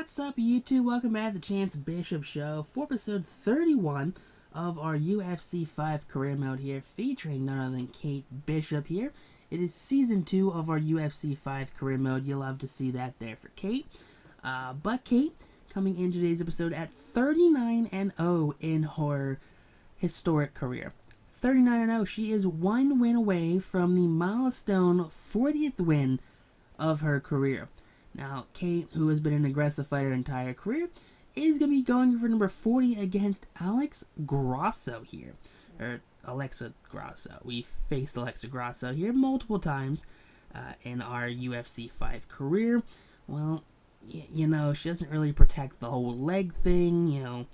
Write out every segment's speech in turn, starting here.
What's up, YouTube? Welcome back to the Chance Bishop Show for episode 31 of our UFC 5 career mode here, featuring none other than Kate Bishop here. It is season 2 of our UFC 5 career mode. You'll love to see that there for Kate. But Kate, coming in today's episode at 39-0 in her historic career. 39-0, she is one win away from the milestone 40th win of her career. Now, Kate, who has been an aggressive fighter her entire career, is going to be going for number 40 against Alex Grasso here. Or Alexa Grasso. We faced Alexa Grasso here multiple times in our UFC 5 career. Well, you know, she doesn't really protect the whole leg thing,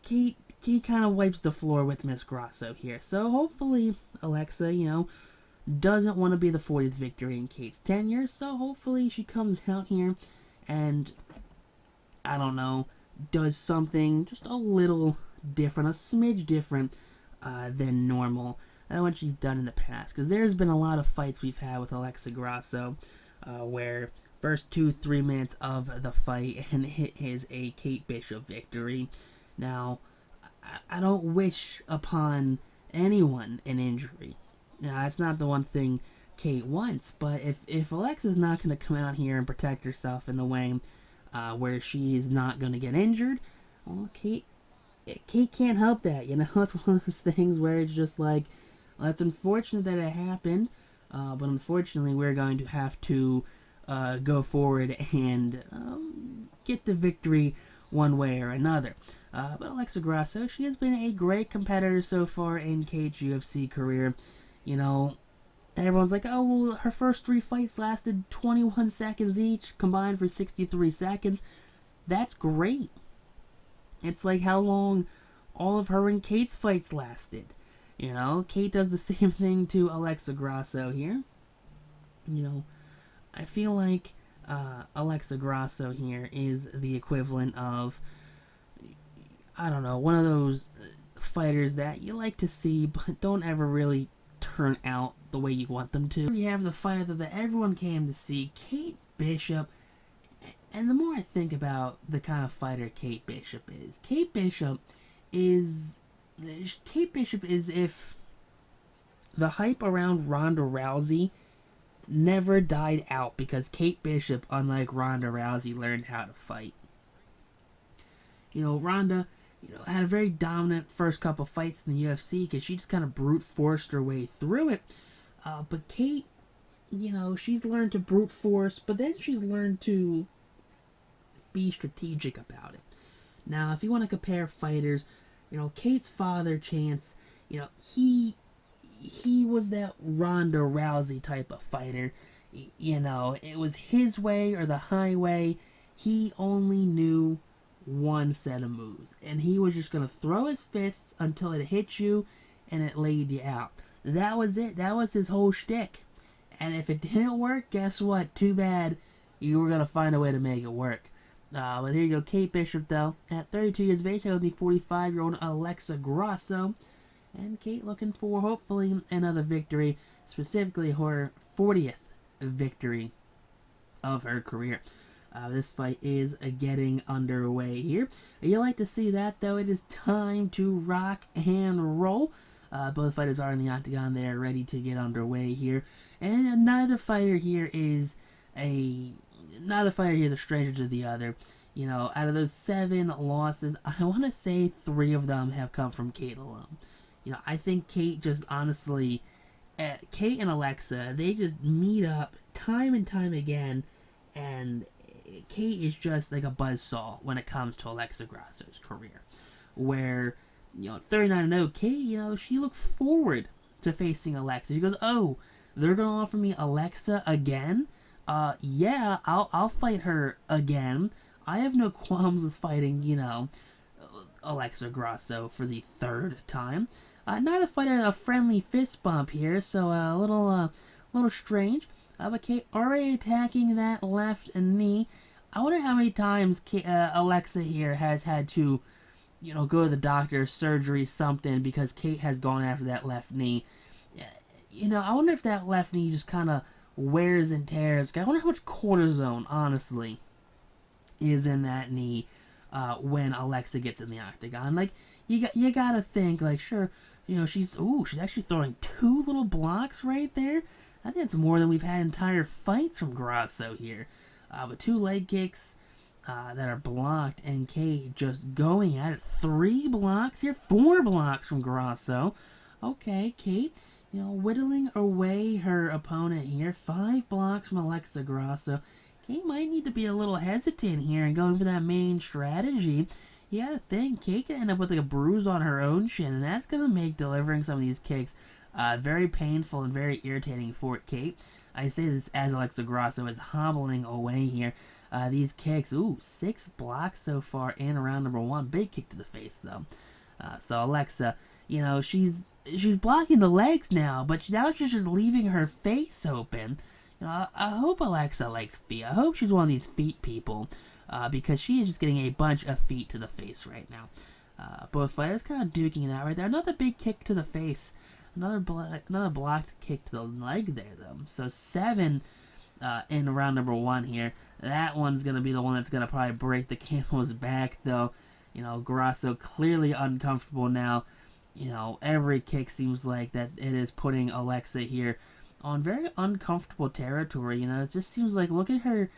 Kate kind of wipes the floor with Miss Grasso here. So hopefully Alexa, doesn't want to be the 40th victory in Kate's tenure, so hopefully she comes out here and, I don't know, does something just a little different, a smidge different than normal than what she's done in the past. Because there's been a lot of fights we've had with Alexa Grasso where first 2-3 minutes of the fight and it is a Kate Bishop victory. Now, I don't wish upon anyone an injury. Now, that's not the one thing Kate wants, but if Alexa's not going to come out here and protect herself in the way where she is not going to get injured, well, Kate can't help that, It's one of those things where it's just like, well, it's unfortunate that it happened, but unfortunately we're going to have to go forward and get the victory one way or another. But Alexa Grasso, she has been a great competitor so far in Kate's UFC career. Everyone's like, oh, well, her first 3 fights lasted 21 seconds each, combined for 63 seconds. That's great. It's like how long all of her and Kate's fights lasted. Kate does the same thing to Alexa Grasso here. I feel like Alexa Grasso here is the equivalent of, I don't know, one of those fighters that you like to see, but don't ever really turn out the way you want them to. We have the fighter that everyone came to see, Kate Bishop. And the more I think about the kind of fighter Kate Bishop is if the hype around Ronda Rousey never died out, because Kate Bishop, unlike Ronda Rousey, learned how to fight. Ronda had a very dominant first couple fights in the UFC because she just kind of brute forced her way through it. But Kate, she's learned to brute force, but then she's learned to be strategic about it. Now, if you want to compare fighters, Kate's father, Chance, he was that Ronda Rousey type of fighter. It was his way or the highway. He only knew one set of moves, and he was just going to throw his fists until it hit you and it laid you out. That was it. That was his whole shtick. And if it didn't work, guess what? Too bad. You were going to find a way to make it work. But here you go. Kate Bishop, though, at 32 years of age, with the 45-year-old Alexa Grasso. And Kate looking for, hopefully, another victory, specifically her 40th victory of her career. This fight is getting underway here. You like to see that, though. It is time to rock and roll. Both fighters are in the octagon. They are ready to get underway here. And neither fighter here is a stranger to the other. Out of those 7 losses, I want to say 3 of them have come from Kate alone. I think Kate just honestly, Kate and Alexa, they just meet up time and time again, and Kate is just like a buzzsaw when it comes to Alexa Grasso's career. Where, 39-0, Kate, she looked forward to facing Alexa. She goes, oh, they're going to offer me Alexa again? Yeah, I'll fight her again. I have no qualms with fighting, Alexa Grasso for the 3rd time. Neither fighter a friendly fist bump here, so a little strange. But Kate already attacking that left knee. I wonder how many times Alexa here has had to, go to the doctor, surgery, something, because Kate has gone after that left knee. I wonder if that left knee just kind of wears and tears. I wonder how much cortisone, honestly, is in that knee when Alexa gets in the octagon. Like, you gotta think, like, sure, you know, she's actually throwing 2 little blocks right there. I think it's more than we've had entire fights from Grasso here. But 2 leg kicks that are blocked, and Kate just going at it. 3 blocks here, 4 blocks from Grasso. Okay, Kate, you know, whittling away her opponent here. 5 blocks from Alexa Grasso. Kate might need to be a little hesitant here and going for that main strategy. You gotta think, Kate could end up with like a bruise on her own shin, and that's gonna make delivering some of these kicks very painful and very irritating for Kate. I say this as Alexa Grasso is hobbling away here. These kicks, 6 blocks so far in round number 1. Big kick to the face, though. So Alexa, you know, she's blocking the legs now, but now she's just leaving her face open. You know, I hope Alexa likes feet. I hope she's one of these feet people, because she is just getting a bunch of feet to the face right now. Both fighters kind of duking it out right there. Another big kick to the face. Another blocked kick to the leg there, though. So 7 in round number 1 here. That one's going to be the one that's going to probably break the camel's back, though. You know, Grasso clearly uncomfortable now. You know, every kick seems like that it is putting Alexa here on very uncomfortable territory. You know, it just seems like, look at her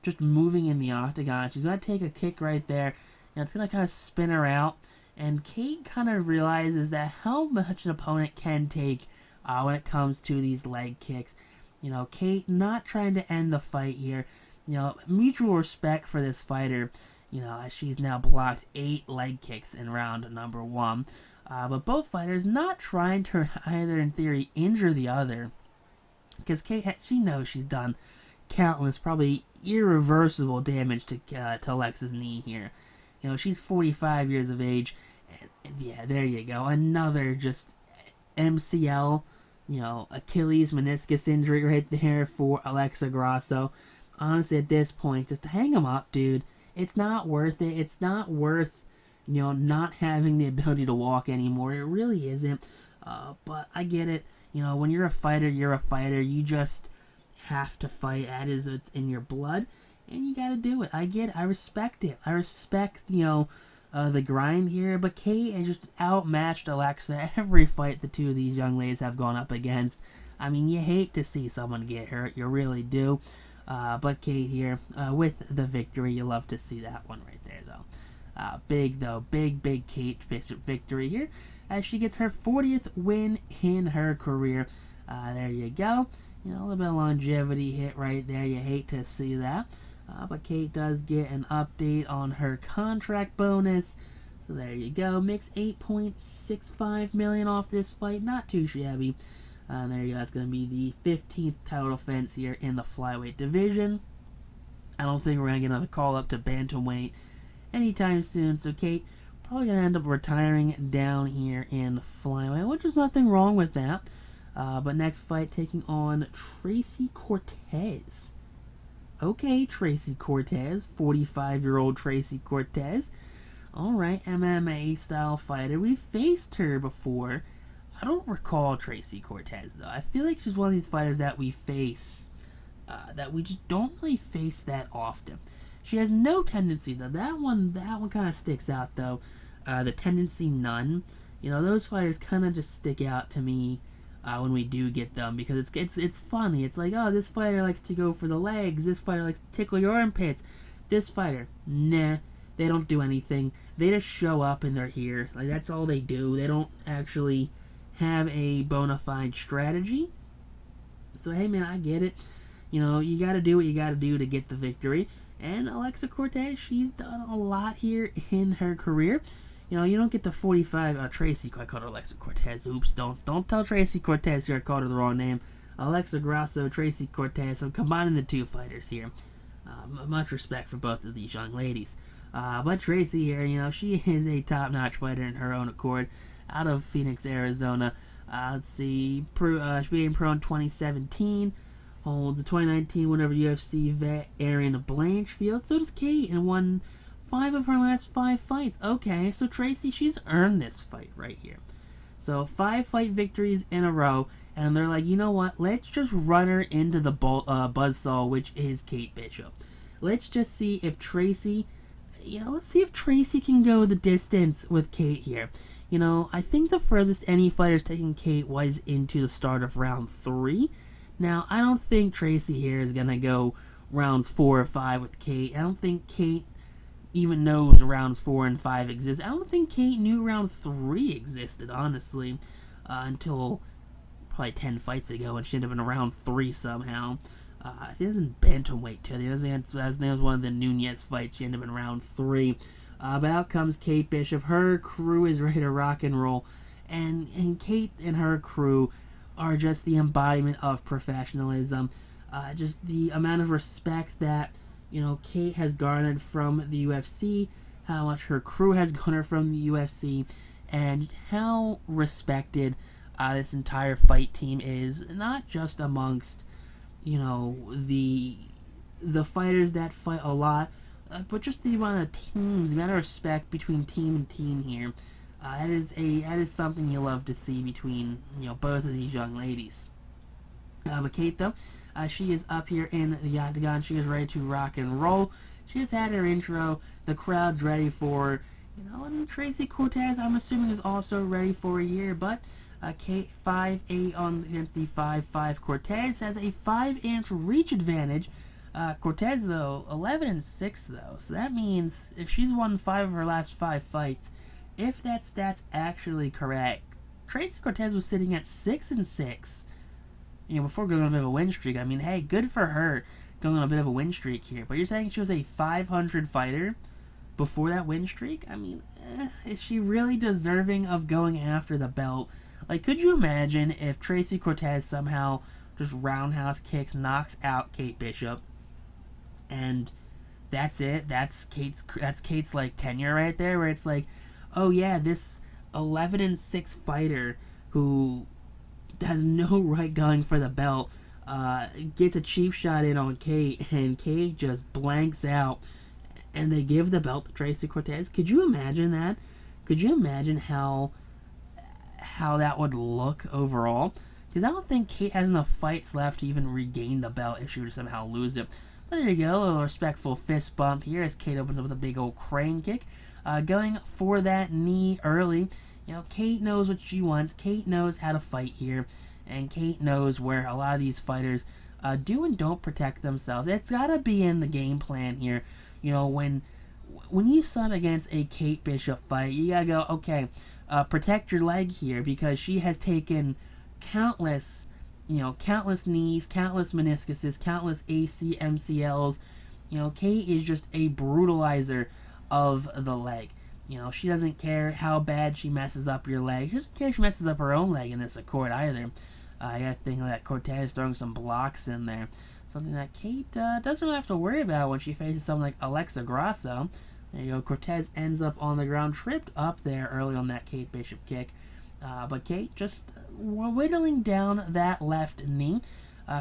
just moving in the octagon. She's going to take a kick right there, and it's going to kind of spin her out. And Kate kind of realizes that how much an opponent can take when it comes to these leg kicks. You know, Kate not trying to end the fight here. You know, mutual respect for this fighter. You know, as she's now blocked 8 leg kicks in round number 1. But both fighters not trying to either, in theory, injure the other. Because Kate, she knows she's done countless, probably irreversible damage to Alexa's knee here. You know, she's 45 years of age. And yeah, there you go. Another just MCL, you know, Achilles meniscus injury right there for Alexa Grasso. Honestly, at this point, just hang him up, dude. It's not worth it. It's not worth, you know, not having the ability to walk anymore. It really isn't. But I get it. You know, when you're a fighter, you're a fighter. You just have to fight. That is, it's in your blood. And you gotta do it. I get it. I respect it. I respect, you know, the grind here. But Kate has just outmatched Alexa every fight the two of these young ladies have gone up against. I mean, you hate to see someone get hurt. You really do. But Kate here with the victory. You love to see that one right there, though. Big Kate Bishop victory here as she gets her 40th win in her career. There you go. You know, a little bit of longevity hit right there. You hate to see that. But Kate does get an update on her contract bonus. So there you go. Makes $8.65 million off this fight. Not too shabby. There you go. That's going to be the 15th title defense here in the flyweight division. I don't think we're going to get another call up to bantamweight anytime soon. So Kate probably going to end up retiring down here in flyweight, which is nothing wrong with that. But next fight, taking on Tracy Cortez. Okay, Tracy Cortez, 45-year-old Tracy Cortez. Alright, MMA-style fighter. We've faced her before. I don't recall Tracy Cortez, though. I feel like she's one of these fighters that we face, that we just don't really face that often. She has no tendency, though. That one kind of sticks out, though. The tendency, none. You know, those fighters kind of just stick out to me when we do get them, because it's funny. It's like, oh, this fighter likes to go for the legs. This fighter likes to tickle your armpits. This fighter, nah, they don't do anything. They just show up and they're here. Like, that's all they do. They don't actually have a bona fide strategy. So, hey, man, I get it. You know, you got to do what you got to do to get the victory. And Alexa Cortez, she's done a lot here in her career. You know, you don't get to 45. Tracy, I called her Alexa Cortez. Oops, don't tell Tracy Cortez here I called her the wrong name. Alexa Grasso, Tracy Cortez. I'm combining the two fighters here. Much respect for both of these young ladies. But Tracy here, you know, she is a top-notch fighter in her own accord. Out of Phoenix, Arizona. Let's see, she became pro in 2017. Holds a 2019 win over UFC vet Erin Blanchfield. So does Kate, and won 5 of her last 5 fights. Okay, so Tracy, she's earned this fight right here. So 5 fight victories in a row, and they're like, you know what? Let's just run her into the buzzsaw, which is Kate Bishop. let's just see if Tracy, let's see if Tracy can go the distance with Kate here. I think the furthest any fighter's taking Kate was into the start of round 3. Now, I don't think Tracy here is going to go rounds 4 or 5 with Kate. I don't think Kate even knows rounds 4 and 5 exist. I don't think Kate knew round 3 existed, honestly, until probably 10 fights ago, and she ended up in round 3 somehow. I think it was in bantamweight too. That was one of the Nunez fights. She ended up in round 3. But out comes Kate Bishop. Her crew is ready to rock and roll, and Kate and her crew are just the embodiment of professionalism. Just the amount of respect that Kate has garnered from the UFC, how much her crew has garnered from the UFC, and how respected this entire fight team is, not just amongst the fighters that fight a lot, but just the amount of teams, the amount of respect between team and team here. That is something you love to see between both of these young ladies. But Kate, though, she is up here in the octagon. She is ready to rock and roll. She has had her intro. The crowd's ready for her. And Tracy Cortez, I'm assuming, is also ready for a year. But Kate 5'8" against the 5'5" Cortez has a 5-inch reach advantage. Cortez, though, 11-6, though. So that means if she's won 5 of her last 5 fights, if that stat's actually correct, Tracy Cortez was sitting at 6-6. Before going on a bit of a win streak. I mean, hey, good for her going on a bit of a win streak here. But you're saying she was a 500 fighter before that win streak? I mean, is she really deserving of going after the belt? Like, could you imagine if Tracy Cortez somehow just roundhouse kicks, knocks out Kate Bishop, and that's it? That's Kate's like tenure right there, where it's like, oh yeah, this 11-6 fighter who has no right going for the belt, gets a cheap shot in on Kate, and Kate just blanks out, and they give the belt to Tracy Cortez. Could you imagine that? Could you imagine how that would look overall? Because I don't think Kate has enough fights left to even regain the belt if she were to somehow lose it. But there you go, a little respectful fist bump here as Kate opens up with a big old crane kick. Going for that knee early. Kate knows what she wants. Kate knows how to fight here. And Kate knows where a lot of these fighters do and don't protect themselves. It's got to be in the game plan here. When you sub against a Kate Bishop fight, you got to go, okay, protect your leg here, because she has taken countless knees, countless meniscuses, countless AC, MCLs. Kate is just a brutalizer of the leg. She doesn't care how bad she messes up your leg. She doesn't care if she messes up her own leg in this accord either. I got to think that Cortez throwing some blocks in there. Something that Kate doesn't really have to worry about when she faces someone like Alexa Grasso. There you go. Cortez ends up on the ground, tripped up there early on that Kate Bishop kick. But Kate just whittling down that left knee.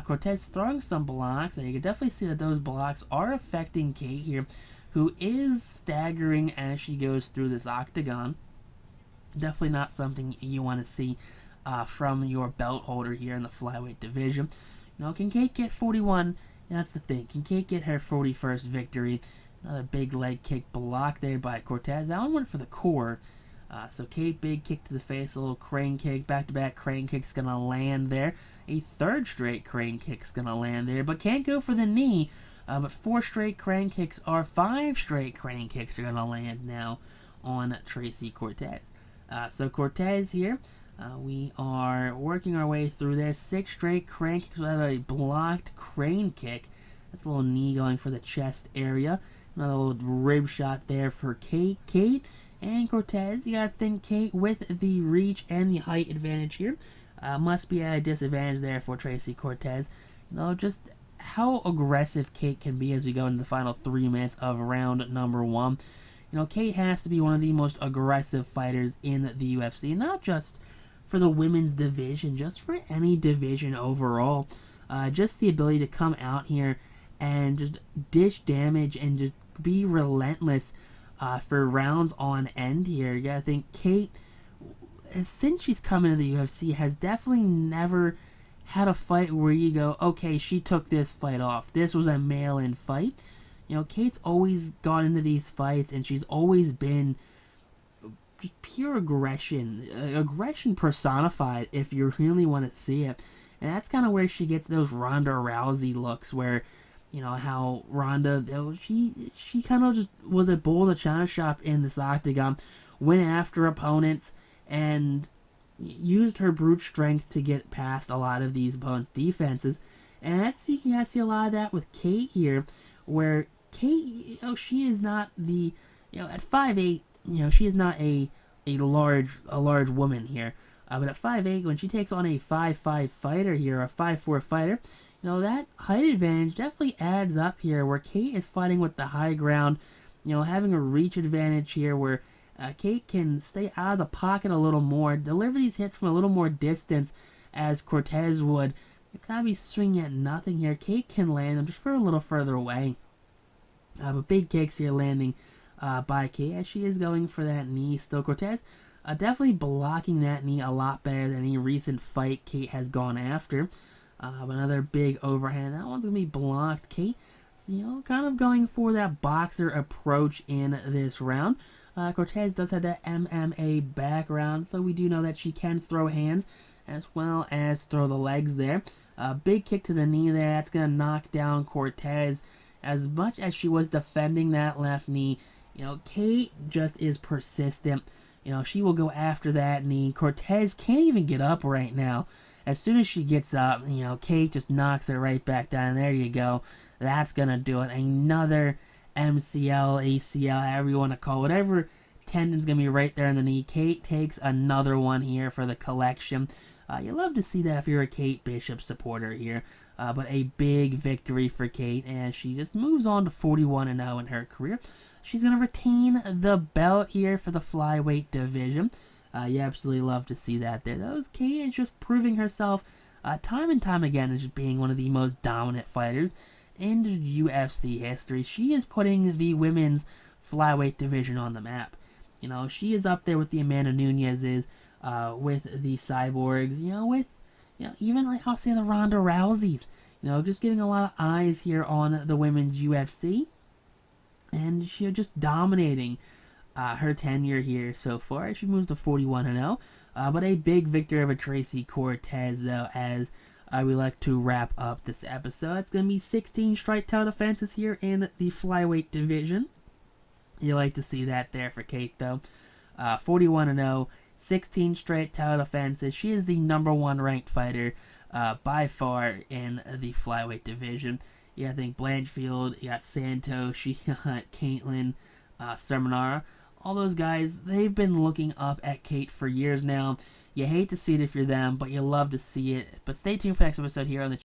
Cortez throwing some blocks, and you can definitely see that those blocks are affecting Kate here, who is staggering as she goes through this octagon. Definitely not something you want to see from your belt holder here in the flyweight division. Can Kate get 41? That's the thing. Can Kate get her 41st victory? Another big leg kick blocked there by Cortez. That one went for the core. So Kate, big kick to the face, a little crane kick, back-to-back crane kick's going to land there. A third straight crane kick's going to land there, but can't go for the knee. But 4 straight crane kicks or 5 straight crane kicks are going to land now on Tracy Cortez. So Cortez here, we are working our way through there. 6 straight crane kicks without a blocked crane kick. That's a little knee going for the chest area. Another little rib shot there for Kate. Kate and Cortez, you gotta think Kate with the reach and the height advantage here. Must be at a disadvantage there for Tracy Cortez. Just how aggressive Kate can be as we go into the final 3 minutes of round number 1. Kate has to be one of the most aggressive fighters in the UFC, not just for the women's division, just for any division overall. Just the ability to come out here and just dish damage and just be relentless for rounds on end here. You gotta think Kate, since she's come into the UFC, has definitely never had a fight where you go, okay, she took this fight off. This was a mail-in fight. Kate's always gone into these fights, and she's always been just pure aggression personified, if you really want to see it. And that's kind of where she gets those Ronda Rousey looks, where how Ronda, she kind of just was a bull in the china shop in this octagon, went after opponents and used her brute strength to get past a lot of these opponents' defenses. And you can see a lot of that with Kate here, where Kate, she is not the, at 5'8", she is not a large woman here. But at 5'8", when she takes on a 5'5" fighter here, a 5'4" fighter, that height advantage definitely adds up here, where Kate is fighting with the high ground, having a reach advantage here, where Kate can stay out of the pocket a little more, deliver these hits from a little more distance, as Cortez would. You kind of be swinging at nothing here. Kate can land them just for a little further away. But big kicks here landing by Kate, as she is going for that knee still. Cortez definitely blocking that knee a lot better than any recent fight Kate has gone after. Another big overhand. That one's going to be blocked. Kate, kind of going for that boxer approach in this round. Cortez does have that MMA background, so we do know that she can throw hands as well as throw the legs there. Big kick to the knee there. That's going to knock down Cortez. As much as she was defending that left knee, Kate just is persistent. She will go after that knee. Cortez can't even get up right now. As soon as she gets up, Kate just knocks her right back down. There you go. That's going to do it. Another MCL, ACL, however you want to call it, whatever tendon's going to be right there in the knee. Kate takes another one here for the collection. You love to see that if you're a Kate Bishop supporter here. But a big victory for Kate, and she just moves on to 41-0 in her career. She's going to retain the belt here for the flyweight division. You absolutely love to see that there. Kate is just proving herself time and time again as just being one of the most dominant fighters in UFC history. She is putting the women's flyweight division on the map. She is up there with the Amanda Nunez's, with the Cyborgs, with even like I'll say the Ronda Rouseys. Just getting a lot of eyes here on the women's UFC. And she's just dominating her tenure here so far. She moves to 41-0. But a big victory over Tracy Cortez, though, as we like to wrap up this episode. It's going to be 16 straight title defenses here in the flyweight division. You like to see that there for Kate, though. 41-0, 16 straight title defenses. She is the number one ranked fighter by far in the flyweight division. I think Blanchfield, you got Santos, you got Caitlin, Sermonara. All those guys, they've been looking up at Kate for years now. You hate to see it if you're them, but you love to see it. But stay tuned for the next episode here on the